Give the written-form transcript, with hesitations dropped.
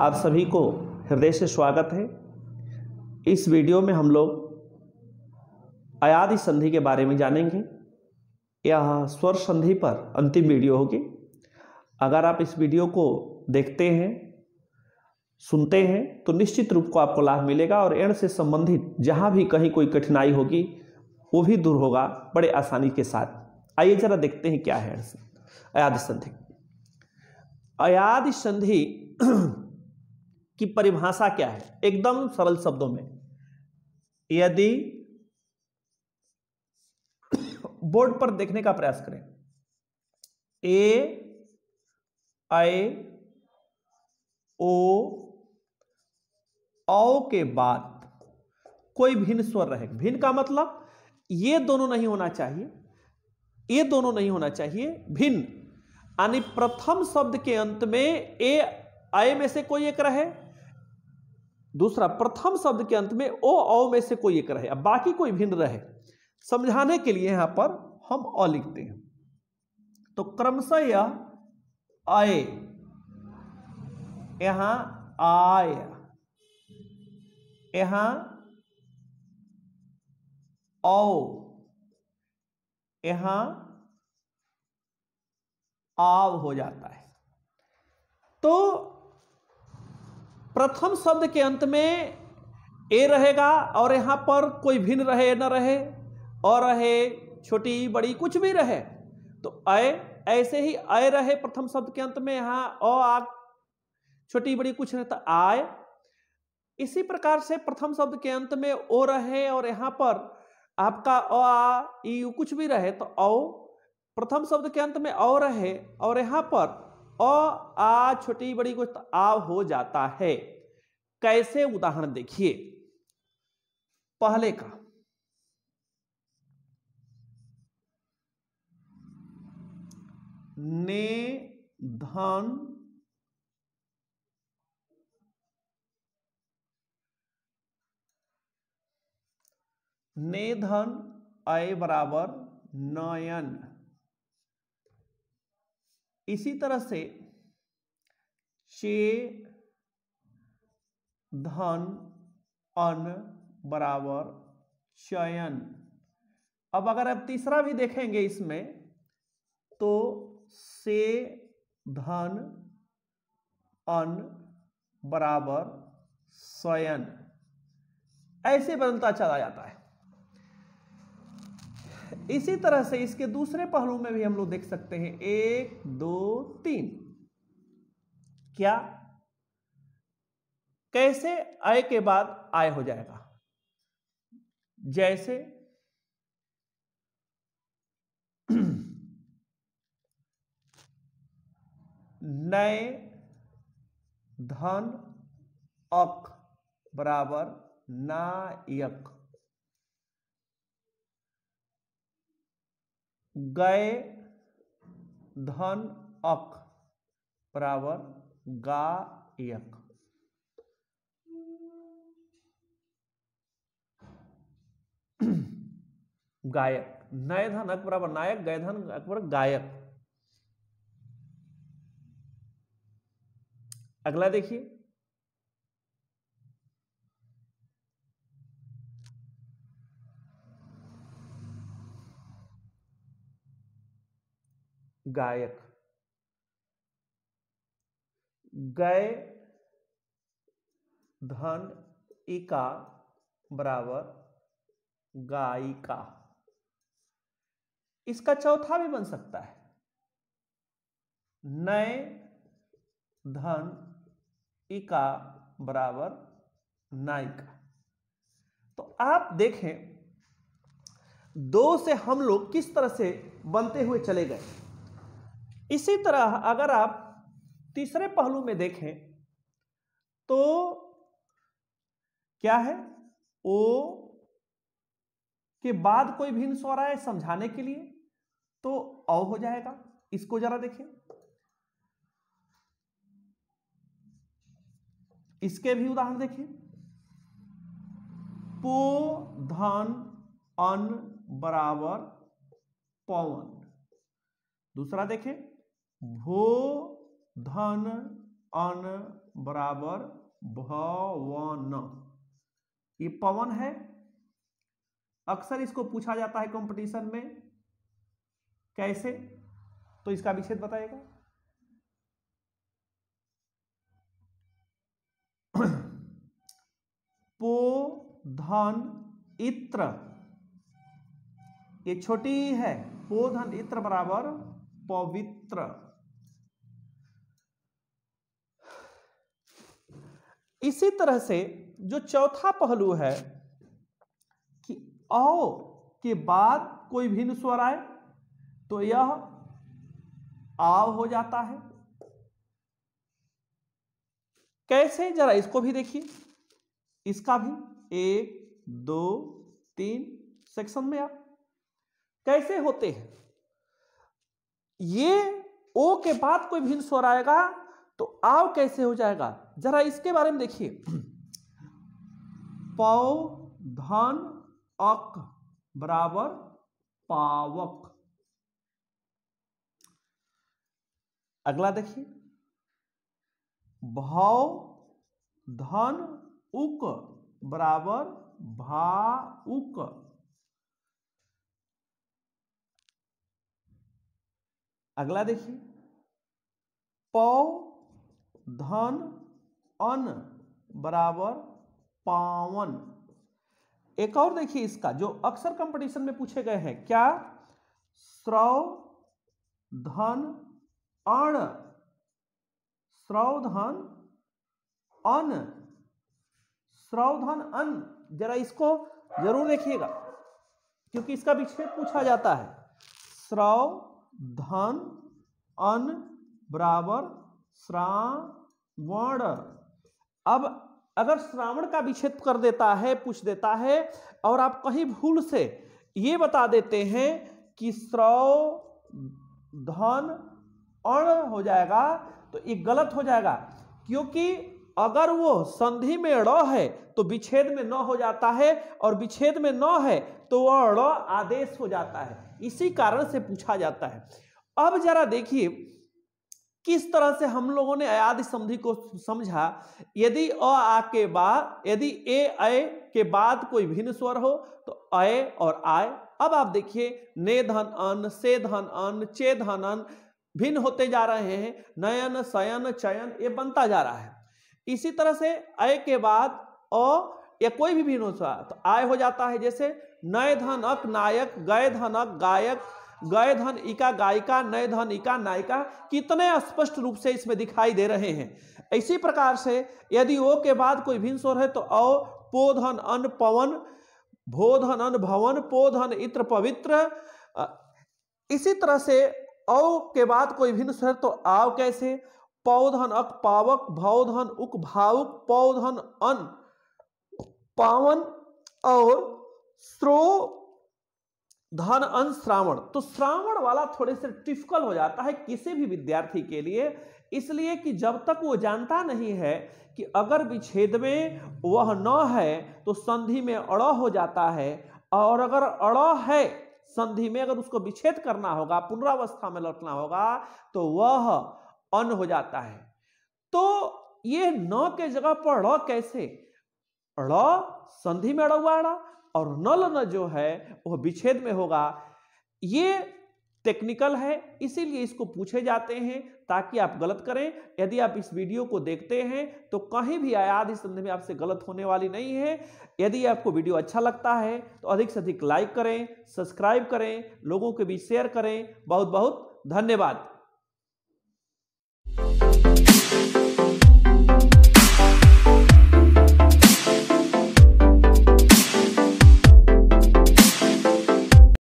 आप सभी को हृदय से स्वागत है। इस वीडियो में हम लोग अयादि संधि के बारे में जानेंगे। यह स्वर संधि पर अंतिम वीडियो होगी। अगर आप इस वीडियो को देखते हैं, सुनते हैं तो निश्चित रूप को आपको लाभ मिलेगा और एण से संबंधित जहाँ भी कहीं कोई कठिनाई होगी वो भी दूर होगा बड़े आसानी के साथ। आइए जरा देखते हैं क्या है अयादि संधि। अयादि संधि की परिभाषा क्या है? एकदम सरल शब्दों में, यदि बोर्ड पर देखने का प्रयास करें, ए ऐ ओ के बाद कोई भिन्न स्वर रहे। भिन्न का मतलब ये दोनों नहीं होना चाहिए, ये दोनों नहीं होना चाहिए, भिन्न यानी प्रथम शब्द के अंत में ए ऐ में से कोई एक रहे, दूसरा प्रथम शब्द के अंत में ओ औ में से कोई एक रहे, अब बाकी कोई भिन्न रहे। समझाने के लिए यहां पर हम अ लिखते हैं तो क्रमशः यह आए, यहां आय, यहां औ, यहां आव हो जाता है। तो प्रथम शब्द के अंत में ए रहेगा और यहां पर कोई भिन्न रहे न रहे, और रहे छोटी बड़ी कुछ भी रहे तो ऐ, ऐसे ही ऐ रहे प्रथम शब्द के अंत में, यहां अ आ छोटी बड़ी कुछ रहता आय। इसी प्रकार से प्रथम शब्द के अंत में ओ रहे और यहां पर आपका अ आ ई कुछ भी रहे तो औ, प्रथम शब्द के अंत में औ रहे और यहां पर अ आ छोटी बड़ी कुछ तो आ हो जाता है। कैसे? उदाहरण देखिए पहले का, ने धन ऐ बराबर नयन। इसी तरह से चे धन अन बराबर चयन। अब अगर आप तीसरा भी देखेंगे इसमें तो से धन अन बराबर स्वयं, ऐसे बदलता चला जाता है। इसी तरह से इसके दूसरे पहलू में भी हम लोग देख सकते हैं, 1 2 3। क्या? कैसे आय के बाद आय हो जाएगा? जैसे नए धन अक बराबर नायक, गए धन अक बराबर गायक। गायक, नए धन अक बराबर नायक, गए धन अक बराबर गायक। अगला देखिए, गायक, गए धन इका बराबर गायिका। इसका चौथा भी बन सकता है, नए धन इका बराबर नायिका। तो आप देखें दो से हम लोग किस तरह से बनते हुए चले गए। इसी तरह अगर आप तीसरे पहलू में देखें तो क्या है, ओ के बाद कोई भिन्न स्वर आए समझाने के लिए तो औ हो जाएगा। इसको जरा देखें, इसके भी उदाहरण देखिए, पो धन अन बराबर पवन। दूसरा देखें, भो धन अन बराबर भवन। ये पवन है, अक्सर इसको पूछा जाता है कंपटीशन में। कैसे? तो इसका विच्छेद बताएगा। पो धन इत्र, ये छोटी है, पो धन इत्र बराबर पवित्र। इसी तरह से जो चौथा पहलू है कि औ के बाद कोई भिन्न स्वर आए तो यह आव हो जाता है। कैसे? जरा इसको भी देखिए, इसका भी 1 2 3 सेक्शन में आप कैसे होते हैं। ये ओ के बाद कोई भिन्न स्वर आएगा तो आव कैसे हो जाएगा, जरा इसके बारे में देखिए। पौ धन अक बराबर पावक। अगला देखिए, भौ धन उक बराबर भाउक। अगला देखिए, पौ धन अन बराबर पावन। एक और देखिए इसका जो अक्सर कंपटीशन में पूछे गए हैं, क्या? श्रव धन अण, श्रव धन अन, श्रव धन अन। जरा इसको जरूर देखिएगा क्योंकि इसका विच्छेद पूछा जाता है। श्रव धन अन बराबर श्रावण। अब अगर श्रावण का विच्छेद कर देता है, पूछ देता है, और आप कहीं भूल से ये बता देते हैं कि श्रव धन अण हो जाएगा तो ये गलत हो जाएगा, क्योंकि अगर वो संधि में ड़ है तो विच्छेद में न हो जाता है, और विच्छेद में न है तो वह ड़ आदेश हो जाता है। इसी कारण से पूछा जाता है। अब जरा देखिए किस तरह से हम लोगों ने अयादि संधि को समझा। यदि अ आ के बाद, यदि ए अय के बाद कोई भिन्न स्वर हो तो अय और आय। अब आप देखिए, ने धन अन, से धन अन, चे धन अन भिन्न होते जा रहे हैं। नयन, शयन, चयन ये बनता जा रहा है। इसी तरह से अय के बाद अ या कोई भी भिन्न स्वर तो आय हो जाता है। जैसे नय धन अक नायक, गय धन अक गायक, गय धन इका गायिका, नय धन इका नायिका। कितने स्पष्ट रूप से इसमें दिखाई दे रहे हैं। इसी प्रकार से यदि ओ के बाद कोई भिन्न स्वर है तो औ, पो धन अन पवन, भो धन अन भवन, पो धन इत्र पवित्र। इसी तरह से औ के बाद कोई भिन्न स्वर तो आव कैसे? पौ धन अक पावक, भौ धन उक भावुक, पौ धन अन पावन, और श्रो धन अन श्रावण। तो श्रावण वाला थोड़े से टिफिकल्ट हो जाता है किसी भी विद्यार्थी के लिए, इसलिए कि जब तक वो जानता नहीं है कि अगर विच्छेद में वह न है तो संधि में अड़ हो जाता है, और अगर अड़ है संधि में, अगर उसको विच्छेद करना होगा, पुनरावस्था में लौटना होगा, तो वह अन हो जाता है। तो ये न के जगह पर ड़ कैसे? ड़ संधि में अड़ा हुआ ड़, और नल न जो है वह विच्छेद में होगा। ये टेक्निकल है, इसीलिए इसको पूछे जाते हैं ताकि आप गलत करें। यदि आप इस वीडियो को देखते हैं तो कहीं भी अयादि संधि में आपसे गलत होने वाली नहीं है। यदि आपको वीडियो अच्छा लगता है तो अधिक से अधिक लाइक करें, सब्सक्राइब करें, लोगों के बीच शेयर करें। बहुत बहुत धन्यवाद।